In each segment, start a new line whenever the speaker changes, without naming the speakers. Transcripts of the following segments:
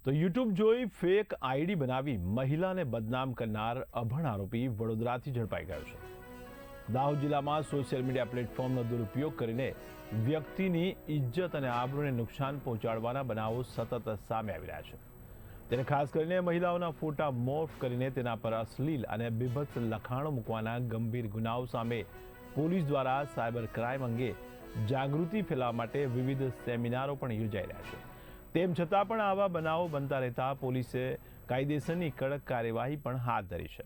તો યુટ્યુબ જોઈ fake ID બનાવી મહિલાને બદનામ કરનાર અભણ આરોપી વડોદરાથી ઝડપાઈ ગયો છે। દાહોદ જિલ્લામાં સોશિયલ મીડિયા પ્લેટફોર્મનો દુરુપયોગ કરીને વ્યક્તિની ઇજ્જત અને આબરૂને નુકસાન પહોંચાડવાના બનાવો સતત સામે આવી રહ્યા છે। તેને ખાસ કરીને મહિલાઓના ફોટા મોર્ફ કરીને તેના પર અશ્લીલ અને બીભત્સ લખાણો મૂકવાના ગંભીર ગુનાઓ સામે પોલીસ દ્વારા સાયબર ક્રાઇમ અંગે જાગૃતિ ફેલાવવા માટે વિવિધ સેમિનારો પણ યોજાઈ રહ્યા છે। તેમ છતાં પણ આવા બનાવો બનતા રહેતા પોલીસે કાયદેસરની કડક કાર્યવાહી પણ હાથ ધરી છે।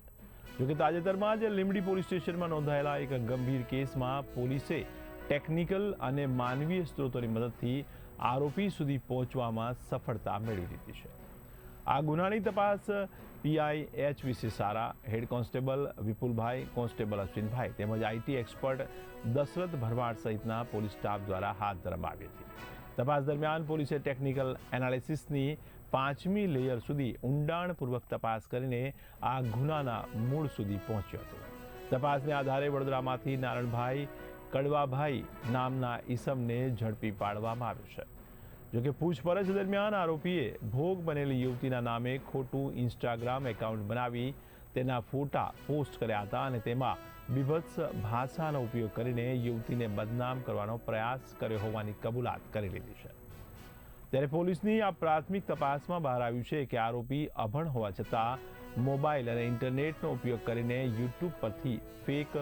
જોકે તાજેતરમાં જ લીંબડી પોલીસ સ્ટેશનમાં નોંધાયેલા એક ગંભીર કેસમાં પોલીસે ટેકનિકલ અને માનવીય સ્ત્રોતોની મદદથી આરોપી સુધી પહોંચવામાં સફળતા મેળવી લીધી છે। આ ગુનાની તપાસ પીઆઈ એચ.વી.સી. સારા, હેડ કોન્સ્ટેબલ વિપુલભાઈ, કોન્સ્ટેબલ અશ્વિનભાઈ તેમજ આઈટી એક્સપર્ટ દશરથ ભરવાડ સહિતના પોલીસ સ્ટાફ દ્વારા હાથ ધરવામાં આવી હતી। તપાસ દરમિયાન પોલીસે ટેકનિકલ એનાલિસિસની 5મી લેયર સુધી ઊંડાણપૂર્વક તપાસ કરીને આ ગુનાના મૂળ સુધી પહોંચ્યો હતો। તપાસને આધારે વડોદરામાંથી નારણભાઈ કડવાભાઈ નામના ઈસમને ઝડપી પાડવામાં આવ્યો છે। જોકે પૂછપરછ દરમિયાન આરોપીએ ભોગ બનેલી યુવતીના નામે ખોટું ઇન્સ્ટાગ્રામ એકાઉન્ટ બનાવી તેના ફોટા પોસ્ટ કર્યા હતા અને તેમાં બીભત્સ ભાષાનો ઉપયોગ કરીને યુવતીને બદનામ કરવાનો પ્રયાસ કર્યો હોવાની કબૂલાત કરી લીધી છે। ત્યારે પોલીસની આ પ્રાથમિક તપાસમાં બહાર આવ્યું છે કે આરોપી અભણ હોવા છતાં મોબાઈલ અને ઇન્ટરનેટનો ઉપયોગ કરીને યુટ્યુબ પરથી ફેક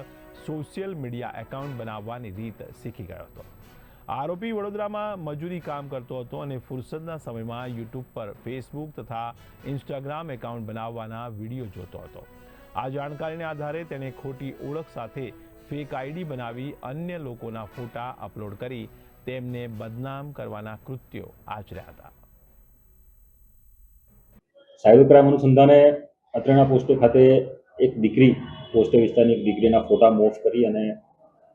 સોશિયલ મીડિયા એકાઉન્ટ બનાવવાની રીત શીખી ગયો હતો। આરોપી વડોદરામાં મજૂરી કામ કરતો હતો અને ફુરસદના સમયમાં યુટ્યુબ પર ફેસબુક તથા ઇન્સ્ટાગ્રામ એકાઉન્ટ બનાવવાના વિડીયો જોતો હતો। આ જાણકારીને આધારે તેણે ખોટી ઓળખ સાથે ફેક આઈડી બનાવી અન્ય લોકોના ફોટા અપલોડ કરી તેમને બદનામ કરવાના કૃત્યો આચર્યા હતા।
સાયબર ક્રાઇમ અનુસંધાને અત્રેના પોસ્ટે ખાતે એક દીકરી પોસ્ટે વિસ્તારની એક દીકરીના ફોટા મોફ કરી અને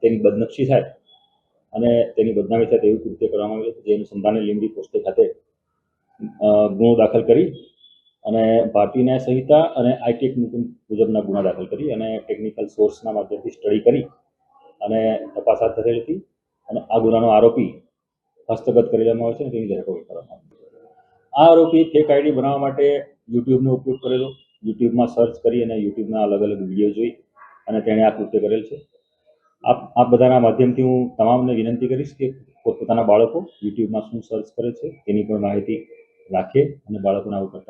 તેની બદનક્ષી થાય અને તેની બદનામી થાય તેવું કૃત્ય કરવામાં આવ્યું હતું। જે અનુસંધાને લીંબડી પોસ્ટે ખાતે ગુનો દાખલ કરી અને ભારતીય ન્યાય સંહિતા અને આઈટી એક્ટ મુજબના ગુના દાખલ કરી અને ટેકનિકલ સોર્સના માધ્યમથી સ્ટડી કરી અને તપાસ હાથ ધરેલી હતી અને આ ગુનાનો આરોપી હસ્તગત કરી લેવામાં આવે છે અને તેની ધરપકડ કરવામાં આવી છે। આ આરોપી ફેક આઈડી બનાવવા માટે યુટ્યુબનો ઉપયોગ કરેલો, યુટ્યુબમાં સર્ચ કરી અને યુટ્યુબના અલગ અલગ વિડીયો જોઈ અને તેણે આ કૃત્ય કરેલ છે। આપ બધાના માધ્યમથી હું તમામને વિનંતી કરીશ કે પોતાના બાળકો યુટ્યુબમાં શું સર્ચ કરે છે તેની પણ માહિતી રાખે અને બાળકોના ઉપર